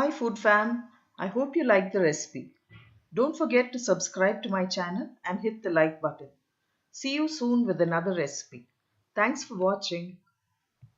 Hi food fam, I hope you liked the recipe. Don't forget to subscribe to my channel and hit the like button. See you soon with another recipe. Thanks for watching.